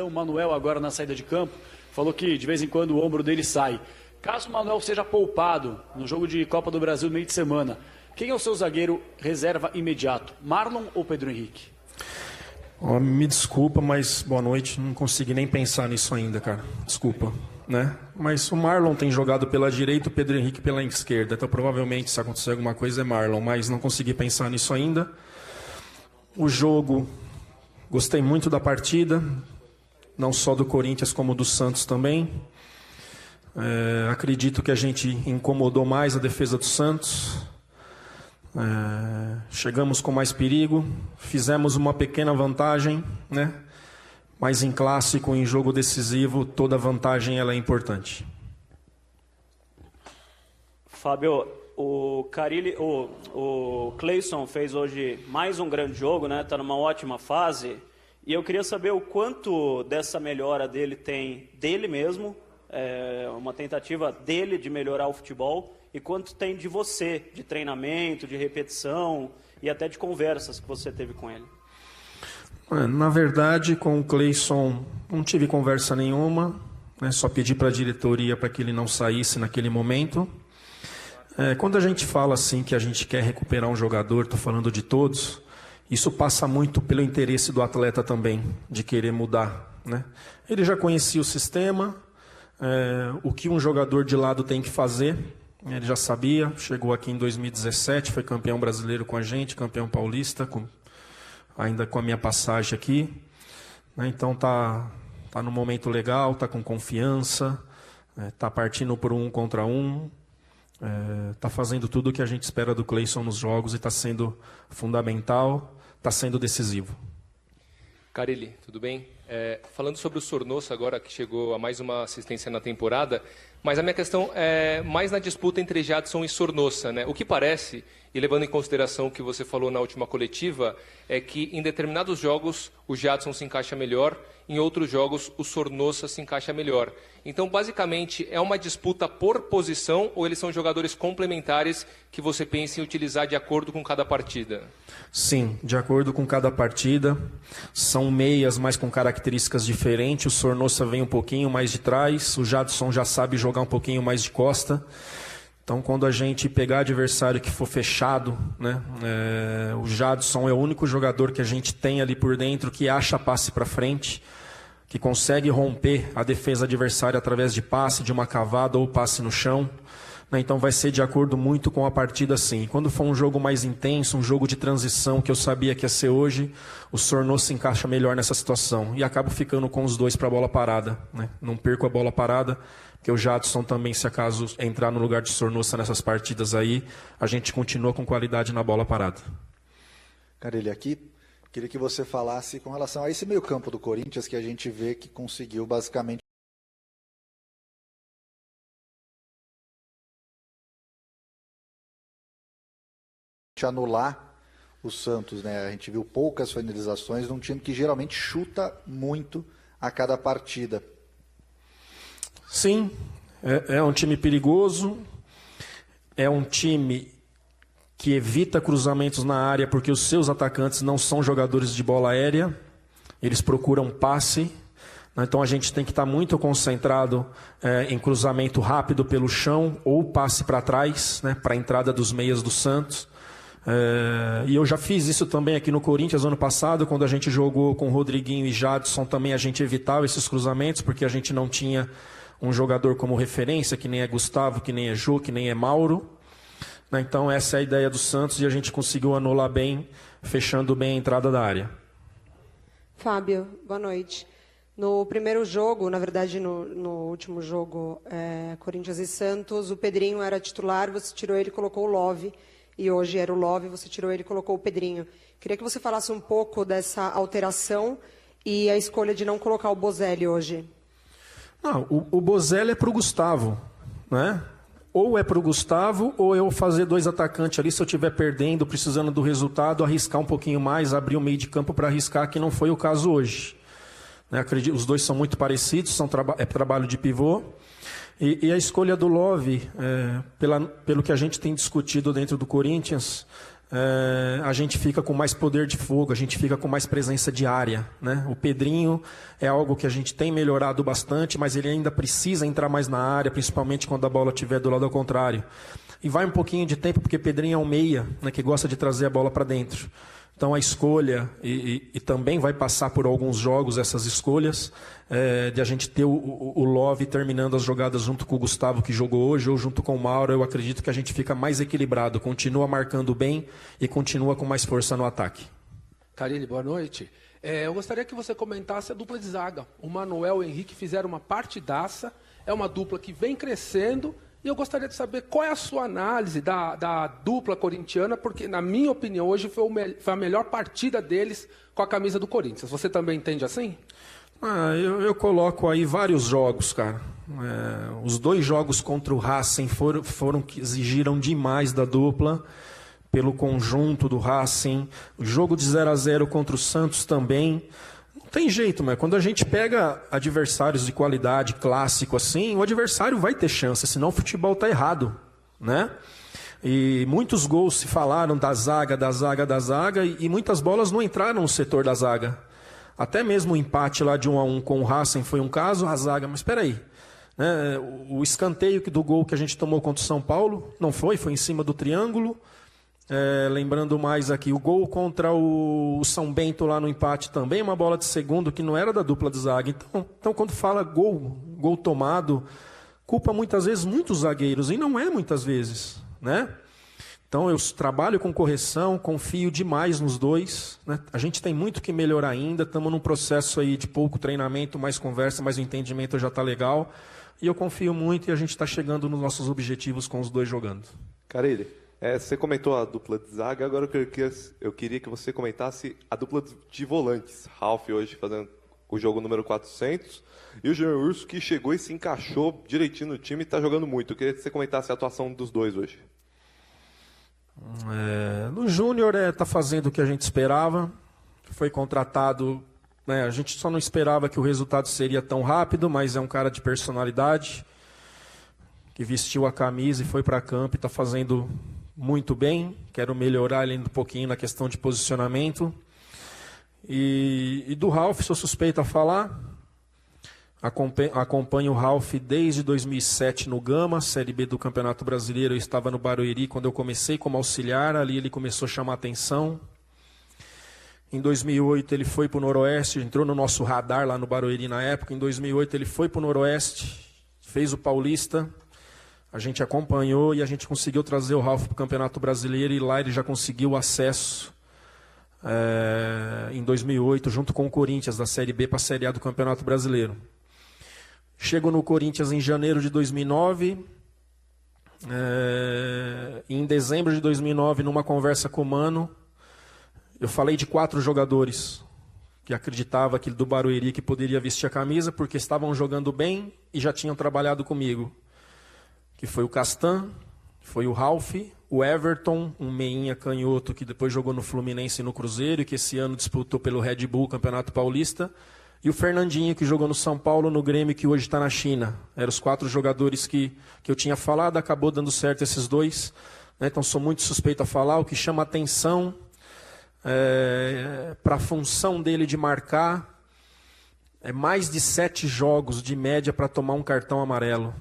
O Manuel agora na saída de campo falou que de vez em quando o ombro dele sai. Caso o Manuel seja poupado no jogo de Copa do Brasil no meio de semana, quem é o seu zagueiro reserva imediato? Marlon ou Pedro Henrique? Me desculpa, mas boa noite. Não consegui nem pensar nisso ainda, cara. Desculpa, né? Mas o Marlon tem jogado pela direita, o Pedro Henrique pela esquerda. Então provavelmente se acontecer alguma coisa é Marlon, mas não consegui pensar nisso ainda. O jogo, gostei muito da partida. Não só do Corinthians, como do Santos também. Acredito que a gente incomodou mais a defesa do Santos. Chegamos com mais perigo. Fizemos uma pequena vantagem, né? Mas em clássico, em jogo decisivo, toda vantagem ela é importante. Fábio, o Cleison fez hoje mais um grande jogo, né? Está numa ótima fase. E eu queria saber o quanto dessa melhora dele tem dele mesmo, uma tentativa dele de melhorar o futebol, e quanto tem de você, de treinamento, de repetição e até de conversas que você teve com ele. Na verdade, com o Cleison não tive conversa nenhuma, né? Só pedi para a diretoria para que ele não saísse naquele momento. Quando a gente fala assim que a gente quer recuperar um jogador, estou falando de todos, isso passa muito pelo interesse do atleta também, de querer mudar, né? Ele já conhecia o sistema, o que um jogador de lado tem que fazer, ele já sabia, chegou aqui em 2017, foi campeão brasileiro com a gente, campeão paulista, ainda com a minha passagem aqui, né? Então tá num momento legal, tá com confiança, tá partindo por 1 contra 1, tá fazendo tudo o que a gente espera do Cleison nos jogos e está sendo fundamental. Está sendo decisivo. Carille, tudo bem? Falando sobre o Sornosa agora, que chegou a mais uma assistência na temporada, mas a minha questão é mais na disputa entre Jadson e Sornosa, né? O que parece, e levando em consideração o que você falou na última coletiva, é que em determinados jogos o Jadson se encaixa melhor, em outros jogos o Sornosa se encaixa melhor. Então, basicamente, é uma disputa por posição ou eles são jogadores complementares que você pensa em utilizar de acordo com cada partida? Sim, de acordo com cada partida. São meias, mas com características diferentes. O Sornosa vem um pouquinho mais de trás, o Jadson já sabe jogar um pouquinho mais de costa. Então, quando a gente pegar adversário que for fechado, né, o Jadson é o único jogador que a gente tem ali por dentro que acha passe para frente, que consegue romper a defesa adversária através de passe, de uma cavada ou passe no chão. Então vai ser de acordo muito com a partida, sim. Quando for um jogo mais intenso, um jogo de transição, que eu sabia que ia ser hoje, o Sornosa se encaixa melhor nessa situação. E acabo ficando com os dois para a bola parada, né? Não perco a bola parada, porque o Jadson também, se acaso entrar no lugar de Sornosa nessas partidas aí, a gente continua com qualidade na bola parada. Carille, aqui, queria que você falasse com relação a esse meio-campo do Corinthians, que a gente vê que conseguiu basicamente anular o Santos, né? A gente viu poucas finalizações de um time que geralmente chuta muito a cada partida. Sim, é um time perigoso, é um time que evita cruzamentos na área porque os seus atacantes não são jogadores de bola aérea, eles procuram passe. Então a gente tem que estar muito concentrado em cruzamento rápido pelo chão ou passe para trás, né, para a entrada dos meias do Santos. E eu já fiz isso também aqui no Corinthians ano passado, quando a gente jogou com Rodriguinho e Jadson, também a gente evitava esses cruzamentos, porque a gente não tinha um jogador como referência, que nem é Gustavo, que nem é Jô, que nem é Mauro. Então essa é a ideia do Santos e a gente conseguiu anular bem, fechando bem a entrada da área. Fábio, boa noite. No primeiro jogo, na verdade no último jogo, Corinthians e Santos, o Pedrinho era titular, você tirou ele e colocou o Love. E hoje era o Love, você tirou ele e colocou o Pedrinho. Queria que você falasse um pouco dessa alteração e a escolha de não colocar o Bozelli hoje. Não, o Bozelli é para o Gustavo, né? Ou é para o Gustavo, ou eu fazer dois atacantes ali, se eu estiver perdendo, precisando do resultado, arriscar um pouquinho mais, abrir o meio de campo para arriscar, que não foi o caso hoje. Né? Acredito, os dois são muito parecidos, é trabalho de pivô. E a escolha do Love, pelo que a gente tem discutido dentro do Corinthians, a gente fica com mais poder de fogo, a gente fica com mais presença de área, né? O Pedrinho é algo que a gente tem melhorado bastante, mas ele ainda precisa entrar mais na área, principalmente quando a bola estiver do lado ao contrário. E vai um pouquinho de tempo, porque Pedrinho é um meia, né, que gosta de trazer a bola para dentro. Então a escolha, e também vai passar por alguns jogos essas escolhas, de a gente ter o Love terminando as jogadas junto com o Gustavo, que jogou hoje, ou junto com o Mauro. Eu acredito que a gente fica mais equilibrado, continua marcando bem e continua com mais força no ataque. Carille, boa noite. Eu gostaria que você comentasse a dupla de zaga. O Manuel e o Henrique fizeram uma partidaça, é uma dupla que vem crescendo. E eu gostaria de saber qual é a sua análise da dupla corintiana, porque, na minha opinião, hoje foi a melhor partida deles com a camisa do Corinthians. Você também entende assim? Eu coloco aí vários jogos, cara. Os 2 jogos contra o Racing foram que exigiram demais da dupla, pelo conjunto do Racing. O jogo de 0-0 contra o Santos também. Tem jeito, mas quando a gente pega adversários de qualidade, clássico assim, o adversário vai ter chance, senão o futebol está errado, né? E muitos gols se falaram da zaga, e muitas bolas não entraram no setor da zaga. Até mesmo o empate lá de 1-1 com o Racing foi um caso, a zaga, mas espera aí, né? O escanteio do gol que a gente tomou contra o São Paulo, não foi em cima do triângulo. Lembrando mais aqui, o gol contra o São Bento lá no empate também, uma bola de segundo que não era da dupla de zaga. Então quando fala gol tomado, culpa muitas vezes muitos zagueiros, e não é muitas vezes, né? Então eu trabalho com correção, confio demais nos 2, né? A gente tem muito que melhorar ainda, estamos num processo aí de pouco treinamento, mais conversa, mas o entendimento já está legal, e eu confio muito e a gente está chegando nos nossos objetivos com os 2 jogando. Carille, você comentou a dupla de zaga, agora eu queria que você comentasse a dupla de volantes. Ralf hoje fazendo o jogo número 400 e o Jean Urso, que chegou e se encaixou direitinho no time e está jogando muito. Eu queria que você comentasse a atuação dos 2 hoje. No Júnior está fazendo o que a gente esperava, foi contratado, né, a gente só não esperava que o resultado seria tão rápido, mas é um cara de personalidade, que vestiu a camisa e foi para campo e está fazendo muito bem. Quero melhorar ele um pouquinho na questão de posicionamento. E do Ralf, sou suspeito a falar. Acompanho o Ralf desde 2007 no Gama, Série B do Campeonato Brasileiro. Eu estava no Barueri quando eu comecei como auxiliar, ali ele começou a chamar atenção. Em 2008 ele foi para o Noroeste, entrou no nosso radar lá no Barueri na época. Em 2008 ele foi para o Noroeste, fez o Paulista. A gente acompanhou e a gente conseguiu trazer o Ralf para o Campeonato Brasileiro, e lá ele já conseguiu acesso em 2008, junto com o Corinthians, da Série B para a Série A do Campeonato Brasileiro. Chego no Corinthians em janeiro de 2009. Em dezembro de 2009, numa conversa com o Mano, eu falei de 4 jogadores que acreditava que do Barueri que poderia vestir a camisa, porque estavam jogando bem e já tinham trabalhado comigo. Que foi o Castan, foi o Ralf, o Everton, um meinha canhoto que depois jogou no Fluminense e no Cruzeiro, e que esse ano disputou pelo Red Bull Campeonato Paulista, e o Fernandinho, que jogou no São Paulo, no Grêmio, que hoje está na China. Eram os 4 jogadores que eu tinha falado, acabou dando certo esses 2, né? Então sou muito suspeito a falar. O que chama atenção para a função dele de marcar é mais de 7 jogos de média para tomar um cartão amarelo.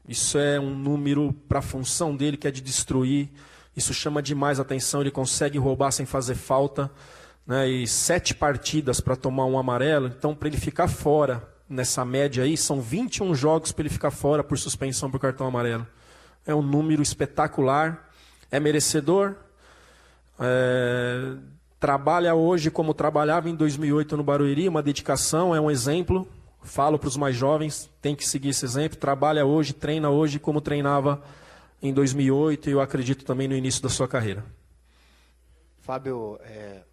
Isso é um número para a função dele, que é de destruir. Isso chama demais a atenção. Ele consegue roubar sem fazer falta, né? E 7 partidas para tomar um amarelo. Então, para ele ficar fora nessa média aí, são 21 jogos para ele ficar fora por suspensão por cartão amarelo. É um número espetacular. É merecedor. Trabalha hoje como trabalhava em 2008 no Barueri. Uma dedicação, é um exemplo. Falo para os mais jovens, tem que seguir esse exemplo. Trabalha hoje, treina hoje como treinava em 2008, e eu acredito também no início da sua carreira. Fábio,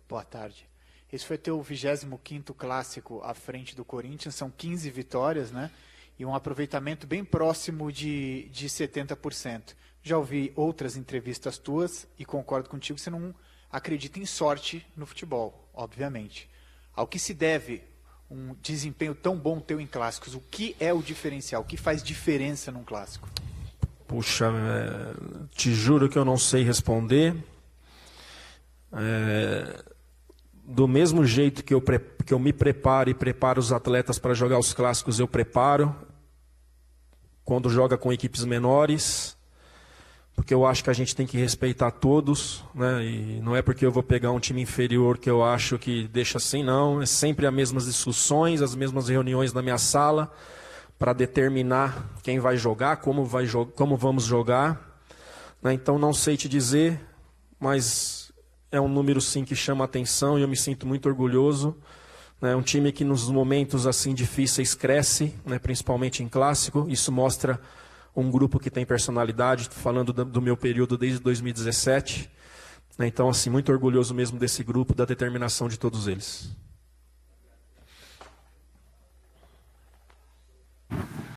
boa tarde. Esse foi teu 25º clássico à frente do Corinthians, são 15 vitórias, né? E um aproveitamento bem próximo de 70%. Já ouvi outras entrevistas tuas e concordo contigo, você não acredita em sorte no futebol, obviamente. Ao que se deve um desempenho tão bom teu em clássicos? O que é o diferencial? O que faz diferença num clássico? Puxa, te juro que eu não sei responder. Do mesmo jeito que eu me preparo e preparo os atletas para jogar os clássicos, eu preparo quando joga com equipes menores, porque eu acho que a gente tem que respeitar todos, né? E não é porque eu vou pegar um time inferior que eu acho que deixa assim, não. É sempre as mesmas discussões, as mesmas reuniões na minha sala para determinar quem vai jogar, como vamos jogar, né? Então não sei te dizer, mas é um número sim que chama a atenção e eu me sinto muito orgulhoso. É um time que nos momentos assim difíceis cresce, né, principalmente em clássico. Isso mostra um grupo que tem personalidade, falando do meu período desde 2017. Então, assim, muito orgulhoso mesmo desse grupo, da determinação de todos eles.